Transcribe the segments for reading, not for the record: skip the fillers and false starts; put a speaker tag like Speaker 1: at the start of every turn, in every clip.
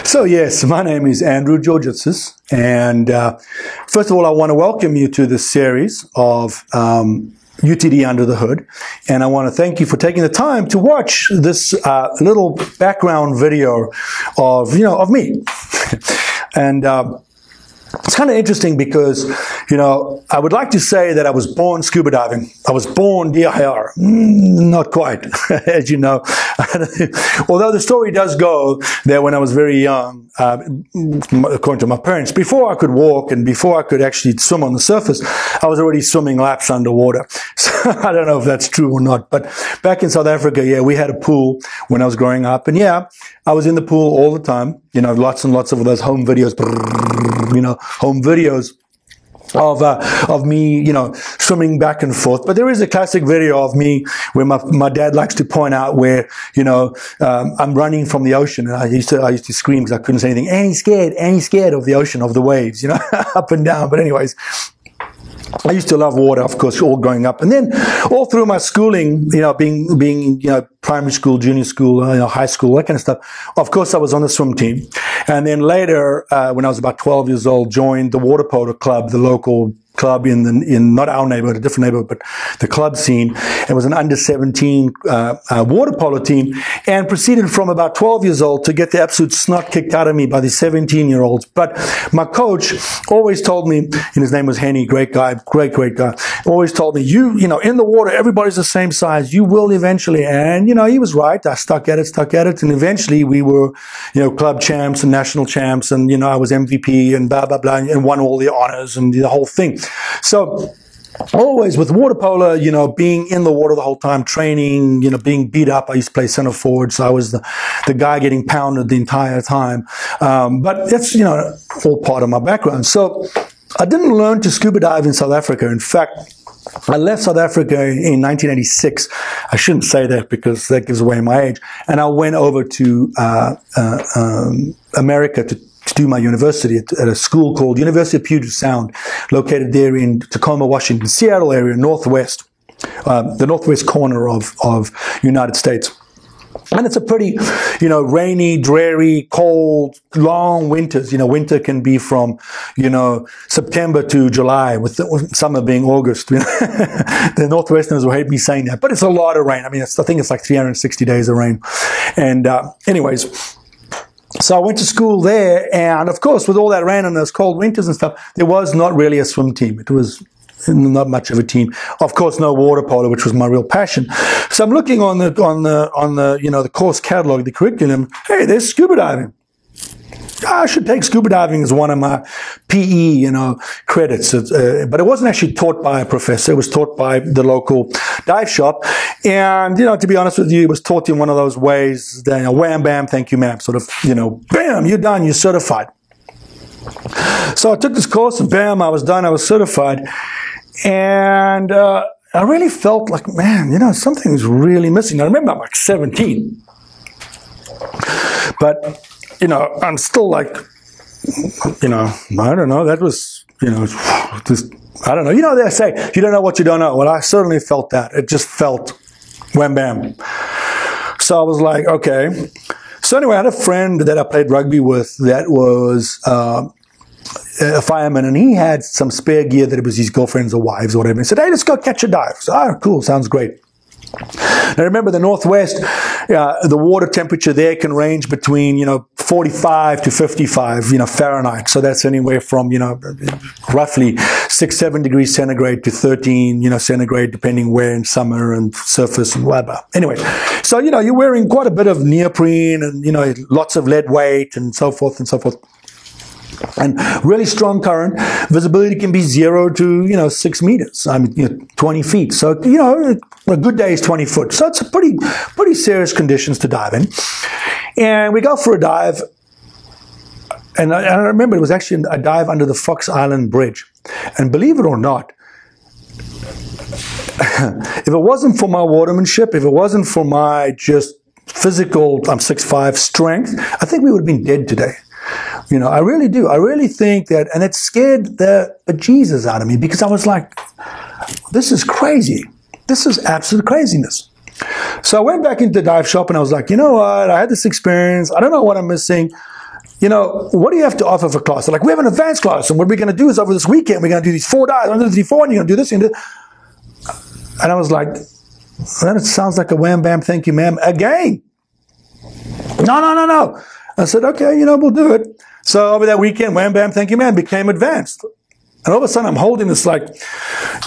Speaker 1: So yes, my name is Andrew Georgitsis, and first of all, I want to welcome you to this series of UTD Under the Hood, and I want to thank you for taking the time to watch this little background video of me. And it's kind of interesting because, I would like to say that I was born scuba diving. I was born DIR. Not quite, as you know. Although the story does go that when I was very young, according to my parents, before I could walk and before I could actually swim on the surface, I was already swimming laps underwater. So I don't know if that's true or not. But back in South Africa, yeah, we had a pool when I was growing up. And yeah, I was in the pool all the time. Lots and lots of those home videos, home videos of me, swimming back and forth. But there is a classic video of me where my dad likes to point out where, I'm running from the ocean. And I used to scream because I couldn't say anything. Annie's scared of the ocean, of the waves, up and down. But anyways, I used to love water, of course, all growing up. And then all through my schooling, being primary school, junior school, high school, that kind of stuff. Of course, I was on the swim team. And then later, when I was about 12 years old, joined the water polo club, the local club in not our neighborhood, a different neighborhood, but the club scene. It was an under 17 water polo team, and proceeded from about 12 years old to get the absolute snot kicked out of me by the 17-year-olds. But my coach always told me, and his name was Henny, great guy, great guy, always told me, in the water, everybody's the same size. You will eventually. And, he was right. I stuck at it. And eventually we were, club champs and national champs. And, I was MVP and blah, blah, blah, and won all the honors and the whole thing. So always with water polo, being in the water the whole time, training, being beat up. I used to play center forward, so I was the guy getting pounded the entire time. But that's, all part of my background. So I didn't learn to scuba dive in South Africa. In fact, I left South Africa in 1986. I shouldn't say that because that gives away my age. And I went over to America to do my university at a school called University of Puget Sound, located there in Tacoma, Washington, Seattle area, northwest, the northwest corner of United States. And it's a pretty, rainy, dreary, cold, long winters. Winter can be from, September to July, with summer being August. The Northwesterners will hate me saying that, but it's a lot of rain. I think it's like 360 days of rain. And anyways, so I went to school there, and of course, with all that rain and those cold winters and stuff, there was not really a swim team. It was not much of a team. Of course, no water polo, which was my real passion. So I'm looking on the the course catalog, the curriculum. Hey, there's scuba diving. I should take scuba diving as one of my PE, credits. But it wasn't actually taught by a professor. It was taught by the local dive shop. And, to be honest with you, it was taught in one of those ways that, wham, bam, thank you, ma'am. Sort of, bam, you're done, you're certified. So I took this course and bam, I was done, I was certified. And I really felt like, man, something's really missing. I remember I'm like 17. But I'm still like, I don't know. That was, just, I don't know. They say, you don't know what you don't know. Well, I certainly felt that. It just felt wham, bam. So I was like, okay. So anyway, I had a friend that I played rugby with that was a fireman, and he had some spare gear that it was his girlfriends or wives or whatever. He said, hey, let's go catch a dive. So, cool. Sounds great. Now remember, the Northwest, the water temperature there can range between, 45 to 55, Fahrenheit. So that's anywhere from, roughly 6-7 degrees centigrade to 13, centigrade, depending where in summer and surface and blah, blah. Anyway, so, you're wearing quite a bit of neoprene and, lots of lead weight and so forth and so forth. And really strong current. Visibility can be 0 to, 6 meters. 20 feet. So, a good day is 20 foot. So it's a pretty serious conditions to dive in. And we go for a dive. And I remember it was actually a dive under the Fox Island Bridge. And believe it or not, if it wasn't for my watermanship, if it wasn't for my just physical, I'm 6'5", strength, I think we would have been dead today. I really do. I really think that, and it scared the bejesus out of me because I was like, this is crazy. This is absolute craziness. So I went back into the dive shop and I was like, you know what? I had this experience. I don't know what I'm missing. you know, what do you have to offer for class? They're like, we have an advanced class, and what we're going to do is over this weekend, we're going to do these 4 dives, I'm going to do 4, and you're going to do this, and I was like, that sounds like a wham, bam, thank you, ma'am, again. No. I said, okay, you know, we'll do it. So over that weekend, wham, bam, thank you, ma'am, became advanced. And all of a sudden, I'm holding this, like,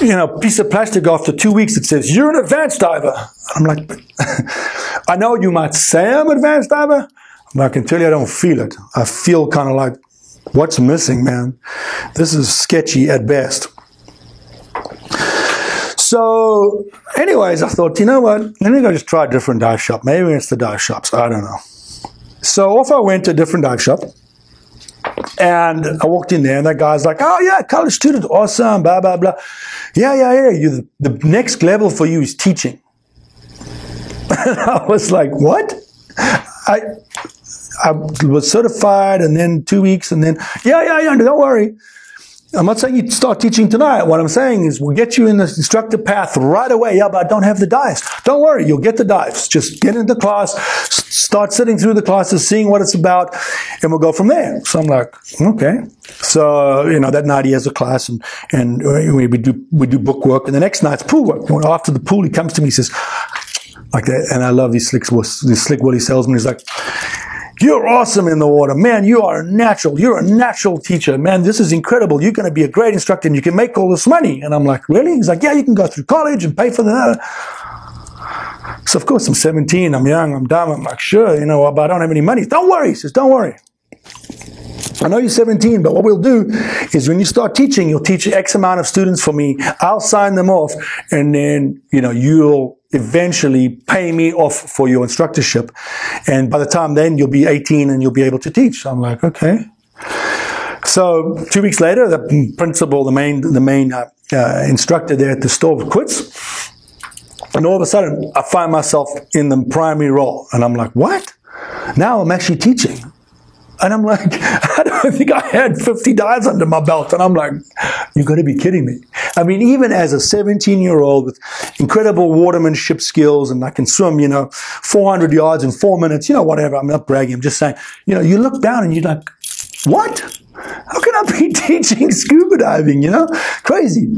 Speaker 1: you know, piece of plastic after 2 weeks. It says, you're an advanced diver. I'm like, I know you might say I'm an advanced diver, but I can tell you I don't feel it. I feel kind of like, what's missing, man? This is sketchy at best. So, anyways, I thought, you know what? Let me go just try a different dive shop. Maybe it's the dive shops. I don't know. So off I went to a different dive shop. And I walked in there, and that guy's like, oh, yeah, college student, awesome, blah, blah, blah. Yeah. The next level for you is teaching. And I was like, what? I was certified, and then 2 weeks, and then, yeah, don't worry. I'm not saying you start teaching tonight. What I'm saying is we'll get you in the instructor path right away. Yeah, but I don't have the dives. Don't worry, you'll get the dives. Just get into class, start sitting through the classes, seeing what it's about, and we'll go from there. So I'm like, okay. So, you know, that night he has a class, and we do book work, and the next night's pool work. And after the pool, he comes to me, he says, like that, and I love these slick Willie salesman. He's like, you're awesome in the water. Man, you are a natural. You're a natural teacher. Man, this is incredible. You're going to be a great instructor, and you can make all this money. And I'm like, really? He's like, yeah, you can go through college and pay for the... So, of course, I'm 17. I'm young. I'm dumb. I'm like, sure, you know, but I don't have any money. Don't worry. He says, don't worry. I know you're 17, but what we'll do is when you start teaching, you'll teach X amount of students for me. I'll sign them off, and then, you know, you'll eventually pay me off for your instructorship. And by the time then, you'll be 18 and you'll be able to teach. So I'm like, okay. So 2 weeks later, the principal, the main instructor there at the store quits. And all of a sudden, I find myself in the primary role. And I'm like, what? Now I'm actually teaching. And I'm like, I don't think I had 50 dives under my belt. And I'm like, you've got to be kidding me. I mean, even as a 17-year-old with incredible watermanship skills, and I can swim, you know, 400 yards in 4 minutes, you know, whatever. I'm not bragging. I'm just saying, you know, you look down and you're like, what? How can I be teaching scuba diving, you know? Crazy.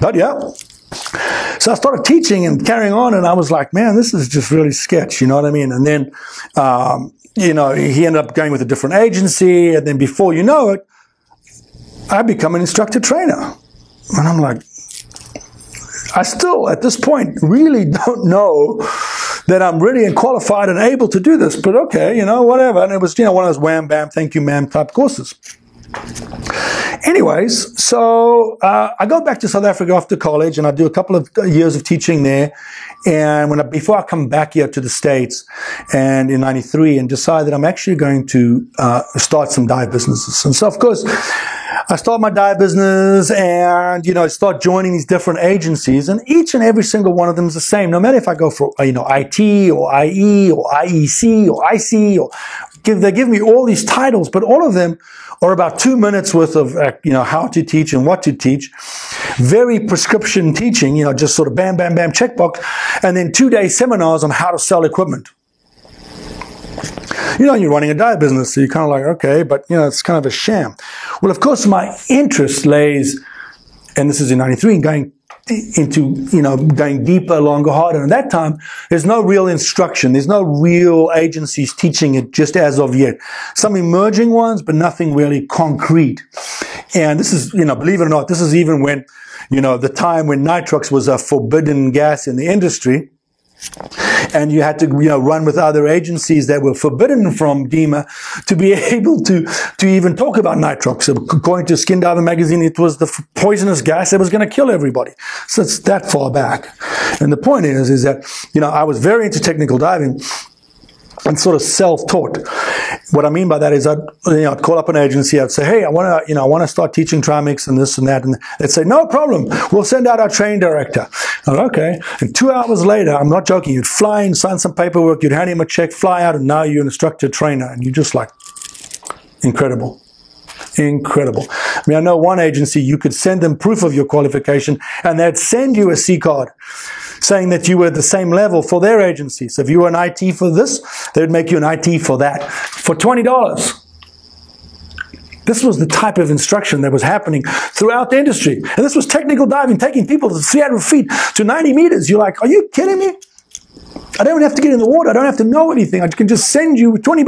Speaker 1: But yeah. So I started teaching and carrying on, and I was like, man, this is just really sketch, you know what I mean? And then, you know, he ended up going with a different agency, and then before you know it, I become an instructor trainer. And I'm like, I still, at this point, really don't know that I'm ready and qualified and able to do this, but okay, you know, whatever. And it was, you know, one of those wham, bam, thank you, ma'am type courses. Anyways, so I go back to South Africa after college, and I do a couple of years of teaching there. And before I come back here to the States, and in '93, and decide that I'm actually going to start some dive businesses. And so, of course, I start my dive business, and, you know, start joining these different agencies, and each and every single one of them is the same. No matter if I go for, you know, IT or IE or IEC or IC, or they give me all these titles, but all of them are about 2 minutes worth of, you know, how to teach and what to teach. Very prescription teaching, you know, just sort of bam, bam, bam, checkbox. And then 2-day seminars on how to sell equipment. You know, you're running a dive business, so you're kind of like, okay, but, you know, it's kind of a sham. Well, of course, my interest lays, and this is in '93, going into, you know, going deeper, longer, harder. And at that time, there's no real instruction. There's no real agencies teaching it just as of yet. Some emerging ones, but nothing really concrete. And this is, you know, believe it or not, this is even when, you know, the time when nitrox was a forbidden gas in the industry. And you had to, you know, run with other agencies that were forbidden from DEMA to be able to even talk about nitrox. According to Skin Diver magazine, it was the poisonous gas that was going to kill everybody. So it's that far back. And the point is that, you know, I was very into technical diving and sort of self-taught. What I mean by that is I'd call up an agency, I'd say, hey, I want to start teaching Trimix and this and that. And they'd say, no problem. We'll send out our training director. I'm like, okay. And 2 hours later, I'm not joking, you'd fly in, sign some paperwork, you'd hand him a check, fly out, and now you're an instructor trainer. And you're just like, incredible. Incredible. I mean, I know one agency, you could send them proof of your qualification, and they'd send you a C card saying that you were at the same level for their agency. So if you were an IT for this, they would make you an IT for that for $20. This was the type of instruction that was happening throughout the industry. And this was technical diving, taking people to 300 feet to 90 meters. You're like, are you kidding me? I don't have to get in the water. I don't have to know anything. I can just send you $20.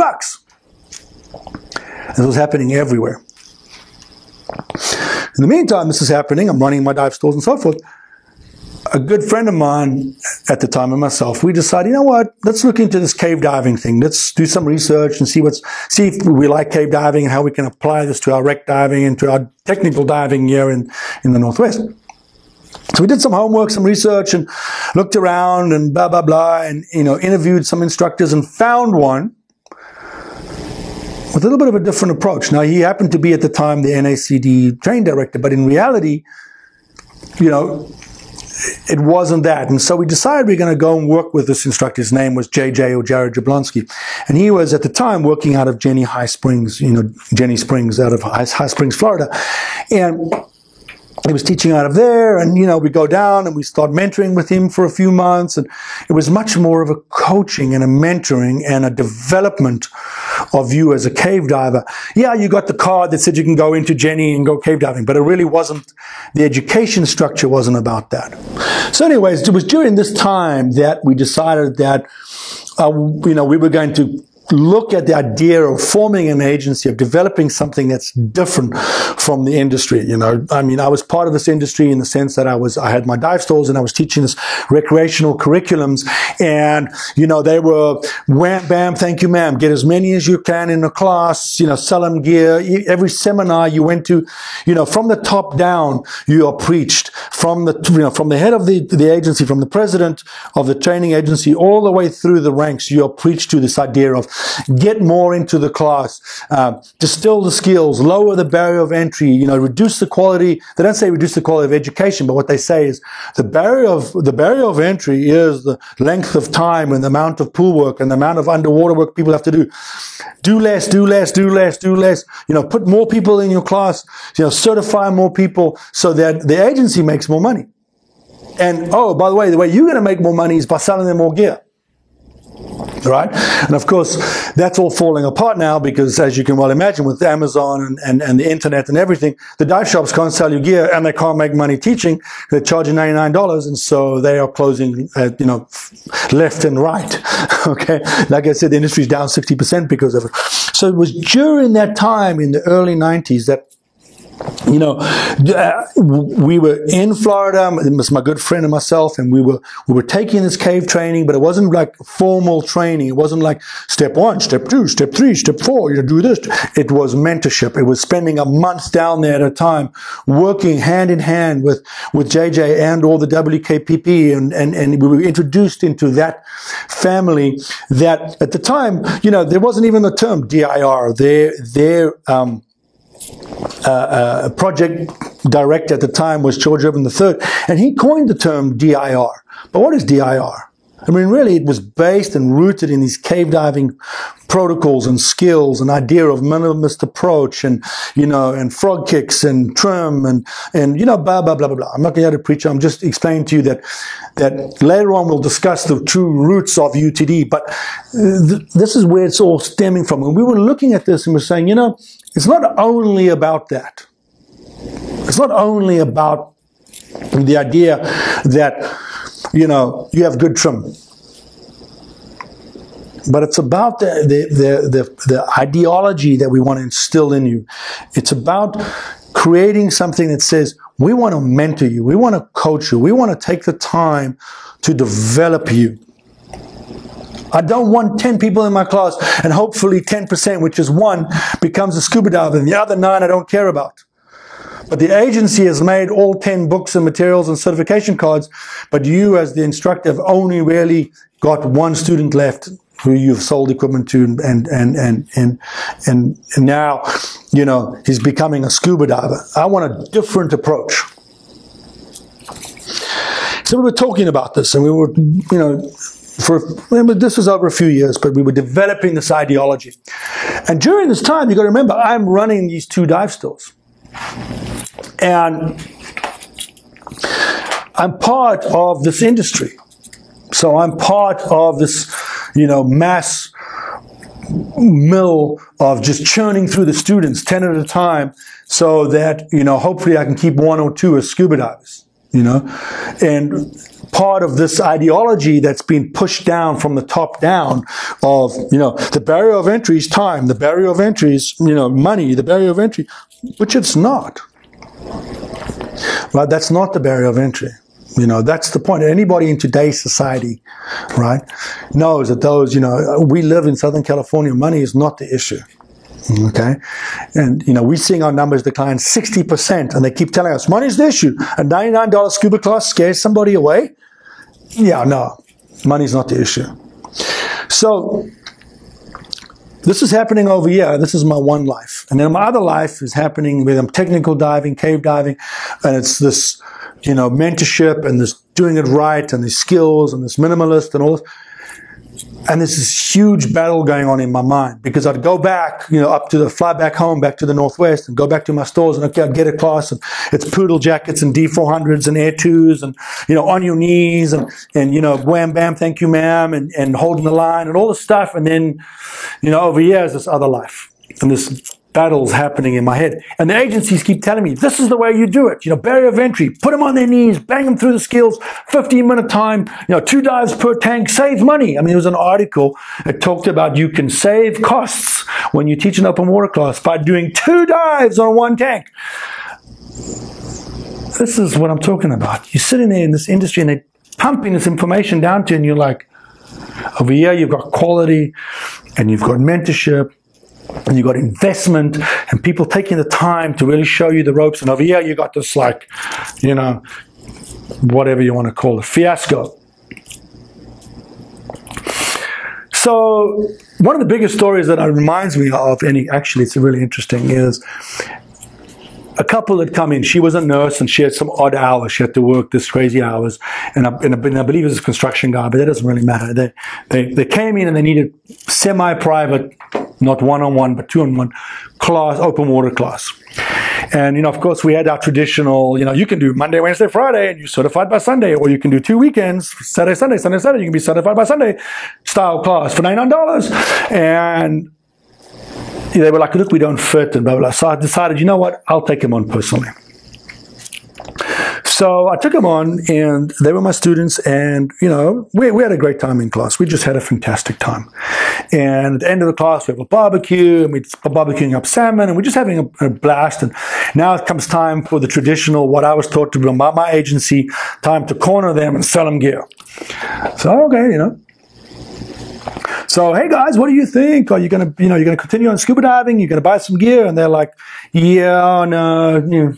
Speaker 1: This was happening everywhere. In the meantime, this is happening. I'm running my dive stores and so forth. A good friend of mine at the time and myself, we decided, you know what, let's look into this cave diving thing. Let's do some research and see if we like cave diving and how we can apply this to our wreck diving and to our technical diving here in the Northwest. So we did some homework, some research, and looked around and blah, blah, blah, and, interviewed some instructors and found one with a little bit of a different approach. Now, he happened to be at the time the NACD training director, but in reality, it wasn't that. And so we decided we're going to go and work with this instructor. His name was JJ, or Jared Jablonski. And he was at the time working out of Jenny Springs out of High Springs, Florida. And he was teaching out of there, and, we go down and we start mentoring with him for a few months. And it was much more of a coaching and a mentoring and a development of you as a cave diver. Yeah, you got the card that said you can go into Jenny and go cave diving, but it really wasn't, the education structure wasn't about that. So anyways, it was during this time that we decided that, we were going to look at the idea of forming an agency, of developing something that's different from the industry. I was part of this industry in the sense that I had my dive stores and I was teaching this recreational curriculums, and, they were wham, bam, thank you, ma'am. Get as many as you can in a class, sell them gear. Every seminar you went to, from the top down, you are preached from the head of the agency, from the president of the training agency, all the way through the ranks. You are preached to this idea of get more into the class, distill the skills, lower the barrier of entry, reduce the quality. They don't say reduce the quality of education, but what they say is the barrier of entry is the length of time and the amount of pool work and the amount of underwater work people have to do. Do less, do less, do less, do less. Put more people in your class, certify more people so that the agency makes more money. And, oh, by the way you're going to make more money is by selling them more gear. Right? And of course, that's all falling apart now because, as you can well imagine, with Amazon and the internet and everything, the dive shops can't sell you gear and they can't make money teaching. They're charging $99, and so they are closing, left and right. Okay? Like I said, the industry's down 60% because of it. So it was during that time in the early 90s that we were in Florida. It was my good friend and myself, and we were taking this cave training, but it wasn't like formal training. It wasn't like step 1, step 2, step 3, step 4, do this. It was mentorship. It was spending a month down there at a time, working hand in hand with JJ and all the WKPP, and we were introduced into that family that at the time, there wasn't even the term DIR. Project director at the time was George Urban III, and he coined the term DIR. But what is DIR? Really, it was based and rooted in these cave diving protocols and skills, an idea of minimalist approach, and frog kicks and trim and blah, blah, blah, blah, blah. I'm not going to preach. I'm just explaining to you that later on we'll discuss the true roots of UTD, but this is where it's all stemming from. And we were looking at this and we're saying, it's not only about that. It's not only about the idea that, you have good trim. But it's about the ideology that we want to instill in you. It's about creating something that says, we want to mentor you. We want to coach you. We want to take the time to develop you. I don't want 10 people in my class and hopefully 10%, which is 1, becomes a scuba diver and the other 9 I don't care about. But the agency has made all 10 books and materials and certification cards, but you as the instructor have only really got 1 student left who you've sold equipment to, and now, he's becoming a scuba diver. I want a different approach. So we were talking about this, and we were, this was over a few years, but we were developing this ideology. And during this time, you've got to remember, I'm running these 2 dive stores. And I'm part of this industry. So I'm part of this, mass mill of just churning through the students 10 at a time so that, hopefully I can keep one or two as scuba divers, And part of this ideology that's been pushed down from the top down of, the barrier of entry is time, the barrier of entry is, money, the barrier of entry, which it's not. Right? That's not the barrier of entry. That's the point. Anybody in today's society, right, knows that those, we live in Southern California. Money is not the issue. Okay. And, we're seeing our numbers decline 60%, and they keep telling us money's the issue. A $99 scuba class scares somebody away. Yeah, no, money's not the issue. So this is happening over here. This is my one life. And then my other life is happening with technical diving, cave diving, and it's this, mentorship and this doing it right and these skills and this minimalist and all this. And there's this huge battle going on in my mind because I'd go back, fly back home, back to the Northwest and go back to my stores and okay, I'd get a class and it's poodle jackets and D400s and Air 2s and, on your knees and wham, bam, thank you, ma'am, and holding the line and all this stuff. And then, over here is this other life and this battles happening in my head. And the agencies keep telling me, this is the way you do it. Barrier of entry, put them on their knees, bang them through the skills, 15-minute time, 2 dives per tank, save money. I mean, there was an article that talked about you can save costs when you teach an open water class by doing 2 dives on 1 tank. This is what I'm talking about. You're sitting there in this industry and they're pumping this information down to you and you're like, over here you've got quality and you've got mentorship, and you've got investment and people taking the time to really show you the ropes. And over here, you got this whatever you want to call it, fiasco. So one of the biggest stories that reminds me of, and actually it's really interesting, is a couple had come in. She was a nurse and she had some odd hours. She had to work this crazy hours. And I believe it was a construction guy, but that doesn't really matter. They came in and they needed semi-private, not one-on-one, but 2-on-1 class, open water class. And, of course, we had our traditional, you can do Monday, Wednesday, Friday, and you're certified by Sunday. Or you can do 2 weekends, Saturday, Sunday, Sunday, Saturday. You can be certified by Sunday style class for $99. And they were like, look, we don't fit and blah, blah, blah. So I decided, you know what? I'll take them on personally. So I took them on and they were my students and, we had a great time in class. We just had a fantastic time. And at the end of the class, we have a barbecue and we're barbecuing up salmon and we're just having a blast. And now it comes time for the traditional, what I was taught to do by my agency, time to corner them and sell them gear. So, okay, So, hey guys, what do you think? Are you going to, you're going to continue on scuba diving? You're going to buy some gear? And they're like, yeah, no,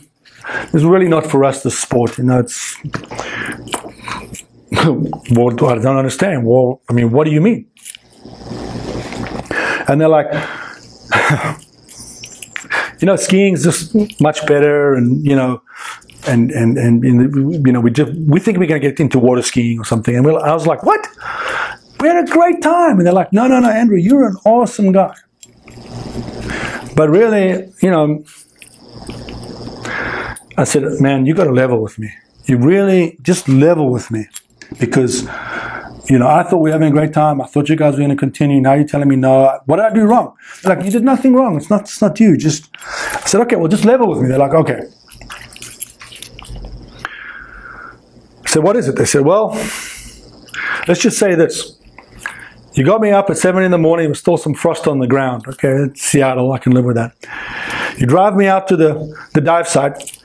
Speaker 1: it's really not for us, this sport. It's, well, I don't understand. Well, I mean, what do you mean? And they're like, skiing is just much better. And, we think we're going to get into water skiing or something. And I was like, what? We had a great time. And they're like, no, Andrew, you're an awesome guy. But really, I said, man, you got to level with me. You really just level with me. Because, I thought we were having a great time. I thought you guys were going to continue. Now you're telling me, no, what did I do wrong? They're like, you did nothing wrong. It's not you. I said, okay, well, just level with me. They're like, okay. I said, what is it? They said, well, let's just say this. You got me up at 7 in the morning, there was still some frost on the ground. Okay, it's Seattle, I can live with that. You drive me out to the dive site.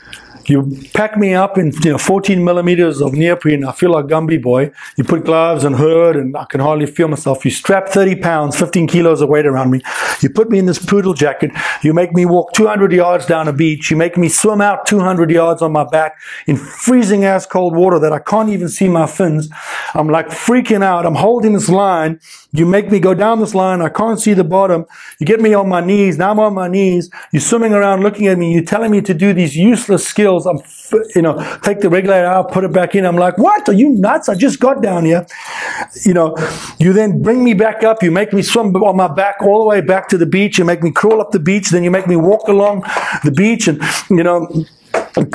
Speaker 1: You pack me up in 14 millimeters of neoprene. I feel like Gumby boy. You put gloves and hood and I can hardly feel myself. You strap 30 pounds, 15 kilos of weight around me. You put me in this poodle jacket. You make me walk 200 yards down a beach. You make me swim out 200 yards on my back in freezing ass cold water that I can't even see my fins. I'm like freaking out. I'm holding this line. You make me go down this line. I can't see the bottom. You get me on my knees. Now I'm on my knees. You're swimming around looking at me. You're telling me to do these useless skills. I'm, take the regulator out, put it back in. I'm like, what? Are you nuts? I just got down here. You then bring me back up. You make me swim on my back all the way back to the beach. You make me crawl up the beach. Then you make me walk along the beach. And,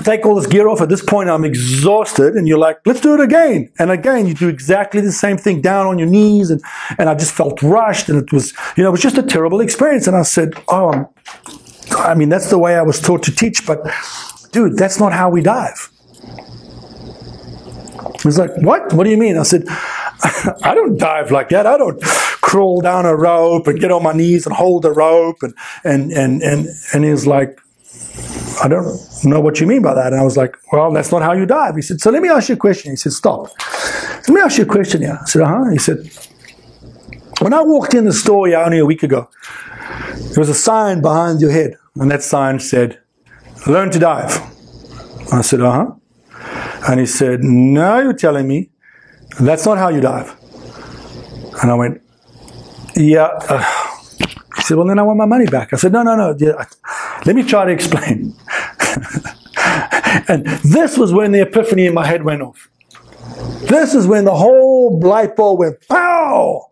Speaker 1: take all this gear off. At this point, I'm exhausted, and you're like, let's do it again. And again, you do exactly the same thing, down on your knees, and I just felt rushed, and it was just a terrible experience. And I said, I mean, that's the way I was taught to teach, but dude, that's not how we dive. He was like, what? What do you mean? I said, I don't dive like that. I don't crawl down a rope and get on my knees and hold the rope. And he was like, I don't know what you mean by that. And I was like, well, that's not how you dive. He said, so let me ask you a question. He said, stop. Let me ask you a question here. I said, He said, when I walked in the store here only a week ago, there was a sign behind your head. And that sign said, learn to dive. I said, And he said, no, you're telling me that's not how you dive. And I went, yeah. He said, well, then I want my money back. I said, no. Yeah, let me try to explain. And this was when the epiphany in my head went off. This is when the whole light bulb went, pow!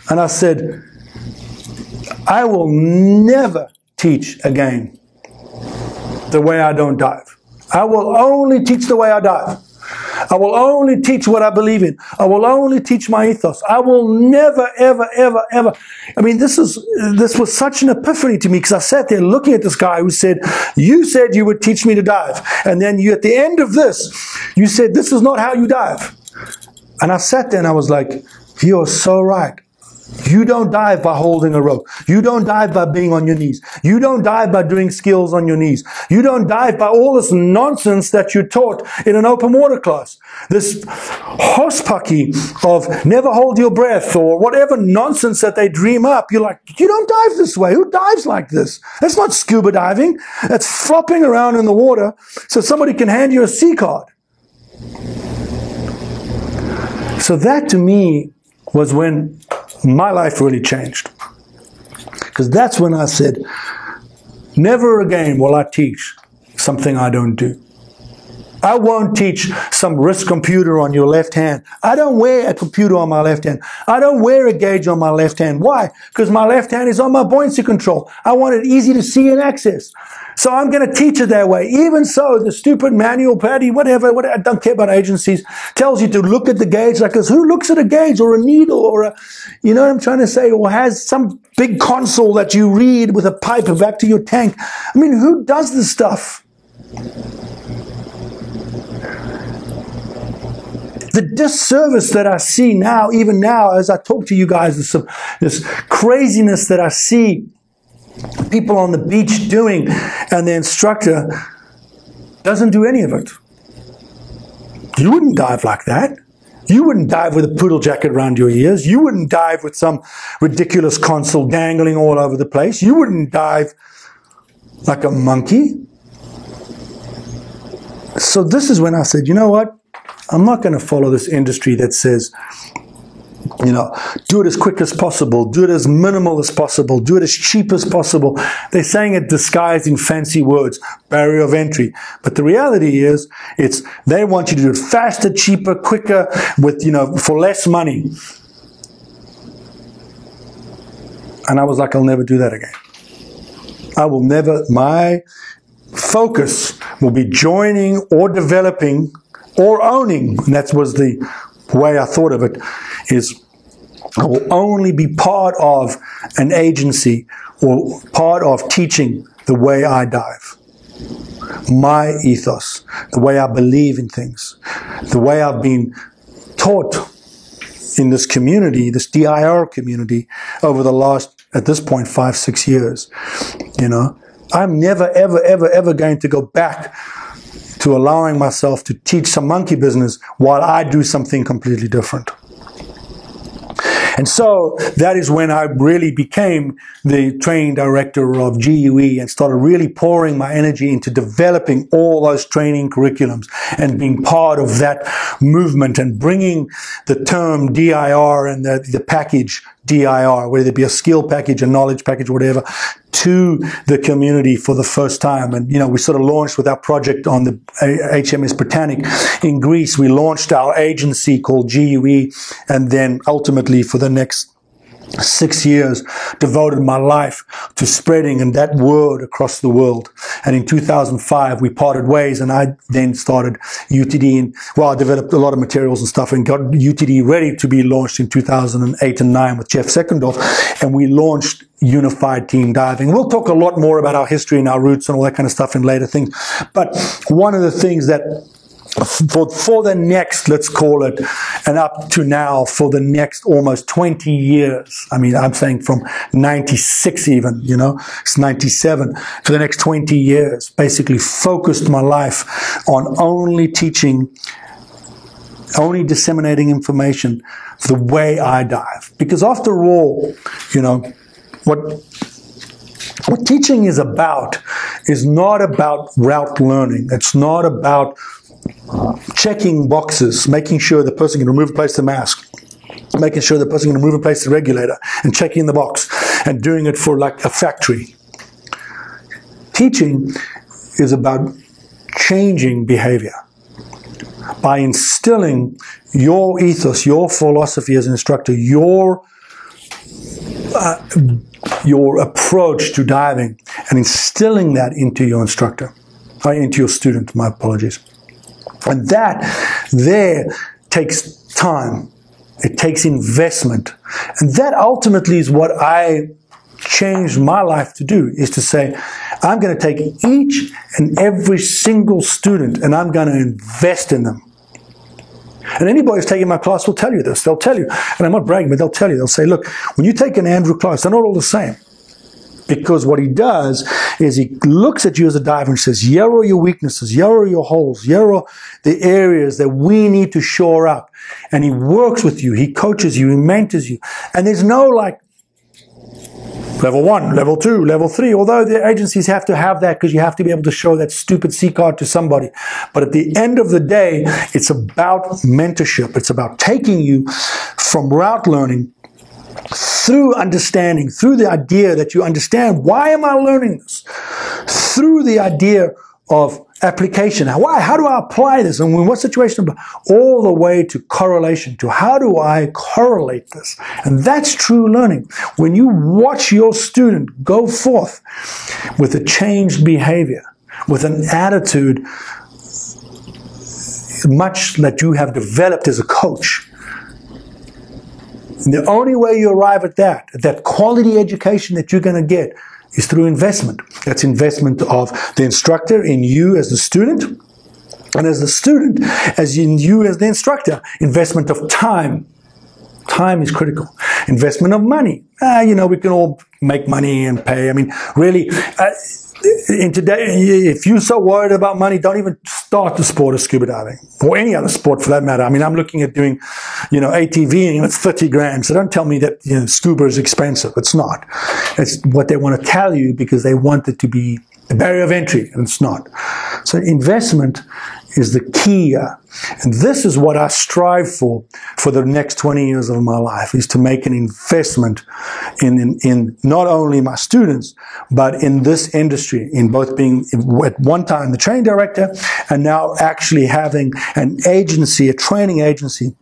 Speaker 1: And I said, I will never teach again the way I don't dive. I will only teach the way I dive. I will only teach what I believe in. I will only teach my ethos. I will never, ever, ever, ever. I mean, this was such an epiphany to me, because I sat there looking at this guy who said, you said you would teach me to dive. And then you, at the end of this, you said, this is not how you dive. And I sat there and I was like, you're so right. You don't dive by holding a rope. You don't dive by being on your knees. You don't dive by doing skills on your knees. You don't dive by all this nonsense that you taught in an open water class. This horsepaki of never hold your breath or whatever nonsense that they dream up. You're like, you don't dive this way. Who dives like this? That's not scuba diving. That's flopping around in the water so somebody can hand you a C card. So that to me was when my life really changed. Because that's when I said, never again will I teach something I don't do. I won't teach some wrist computer on your left hand. I don't wear a computer on my left hand. I don't wear a gauge on my left hand. Why? Because my left hand is on my buoyancy control. I want it easy to see and access. So I'm going to teach it that way. Even so, the stupid manual paddy, whatever, I don't care about agencies, tells you to look at the gauge like this. Who looks at a gauge or a needle or a, you know what I'm trying to say, or has some big console that you read with a pipe back to your tank? I mean, who does this stuff? The disservice that I see now, even now, as I talk to you guys, this craziness that I see people on the beach doing, and the instructor doesn't do any of it. You wouldn't dive like that. You wouldn't dive with a poodle jacket around your ears. You wouldn't dive with some ridiculous console dangling all over the place. You wouldn't dive like a monkey. So this is when I said, you know what? I'm not going to follow this industry that says, you know, do it as quick as possible, do it as minimal as possible, do it as cheap as possible. They're saying it disguised in fancy words, barrier of entry. But the reality is, they want you to do it faster, cheaper, quicker, with, you know, for less money. And I was like, I'll never do that again. I will never, my focus will be joining or developing or owning, and that was the way I thought of it, is I will only be part of an agency or part of teaching the way I dive. My ethos, the way I believe in things, the way I've been taught in this community, this DIR community, over the last, at this point, 5-6 years. You know, I'm never, ever, ever, ever going to go back to allowing myself to teach some monkey business while I do something completely different. And so that is when I really became the training director of GUE and started really pouring my energy into developing all those training curriculums and being part of that movement and bringing the term DIR and the package DIR, whether it be a skill package, a knowledge package, whatever, to the community for the first time. And, you know, we sort of launched with our project on the HMS Britannic in Greece. We launched our agency called GUE, and then ultimately for the next 6 years, devoted my life to spreading and that word across the world. And in 2005, we parted ways, and I then started UTD. And I developed a lot of materials and stuff and got UTD ready to be launched in 2008 and 9 with Jeff Seckendorf. And we launched Unified Team Diving. We'll talk a lot more about our history and our roots and all that kind of stuff in later things. But one of the things that for the next, let's call it, and up to now, for the next almost 20 years, I mean, I'm saying from 96 even, it's 97, for the next 20 years, basically focused my life on only teaching, only disseminating information the way I dive. Because after all, what teaching is not about route learning. It's not about checking boxes, making sure the person can remove and place the mask, making sure the person can remove and place the regulator, and checking the box, and doing it for like a factory. Teaching is about changing behavior by instilling your ethos, your philosophy as an instructor, your approach to diving, and instilling that into your instructor, into your student, my apologies. And that there takes time. It takes investment. And that ultimately is what I changed my life to do, is to say, I'm going to take each and every single student and I'm going to invest in them. And anybody who's taking my class will tell you this. They'll tell you, and I'm not bragging, but they'll tell you, they'll say, look, when you take an Andrew class, they're not all the same. Because what he does is he looks at you as a diver and says, here are your weaknesses, here are your holes, here are the areas that we need to shore up. And he works with you, he coaches you, he mentors you. And there's no like level 1, level 2, level 3, although the agencies have to have that because you have to be able to show that stupid C card to somebody. But at the end of the day, it's about mentorship. It's about taking you from route learning through understanding, through the idea that you understand, why am I learning this? Through the idea of application. Why? How do I apply this? And in what situation? All the way to correlation, to how do I correlate this? And that's true learning. When you watch your student go forth with a changed behavior, with an attitude much that you have developed as a coach, and the only way you arrive at that quality education that you're going to get, is through investment. That's investment of the instructor in you as the student, and as the student, as in you as the instructor. Investment of time. Time is critical. Investment of money. We can all make money and pay. I mean, really, in today, if you're so worried about money, don't even start the sport of scuba diving, or any other sport for that matter. I mean, I'm looking at doing, ATVing, and it's 30 grand. So don't tell me that scuba is expensive. It's not. It's what they want to tell you because they want it to be the barrier of entry, and it's not. So investment is the key. And this is what I strive for the next 20 years of my life, is to make an investment in not only my students, but in this industry, in both being at one time the training director and now actually having an agency, a training agency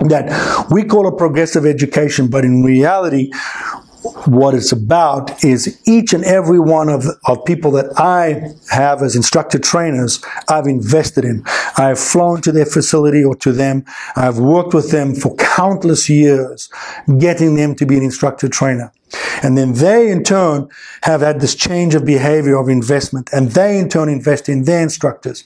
Speaker 1: that we call a progressive education, but in reality, what it's about is each and every one of people that I have as instructor trainers, I've invested in. I've flown to their facility or to them. I've worked with them for countless years, getting them to be an instructor trainer. And then they, in turn, have had this change of behavior of investment. And they, in turn, invest in their instructors.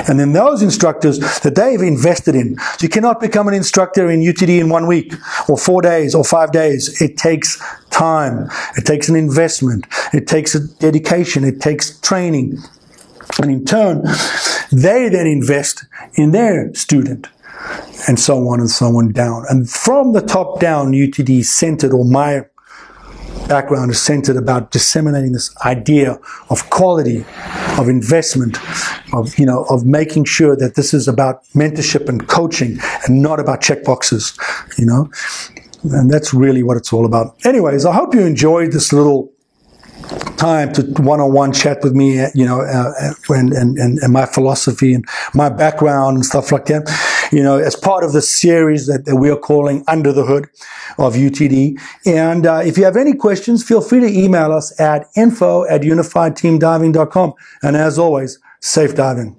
Speaker 1: And then those instructors that they've invested in. So you cannot become an instructor in UTD in 1 week, or 4 days, or 5 days. It takes time. It takes an investment. It takes a dedication. It takes training. And in turn, they then invest in their student. And so on and so on down. And from the top down, UTD centered, or my background is centered about disseminating this idea of quality, of investment, of making sure that this is about mentorship and coaching and not about checkboxes, and that's really what it's all about. Anyways, I hope you enjoyed this little time to one-on-one chat with me, and my philosophy and my background and stuff like that. as part of the series that we are calling Under the Hood of UTD. And if you have any questions, feel free to email us at info@unifiedteamdiving.com. And as always, safe diving.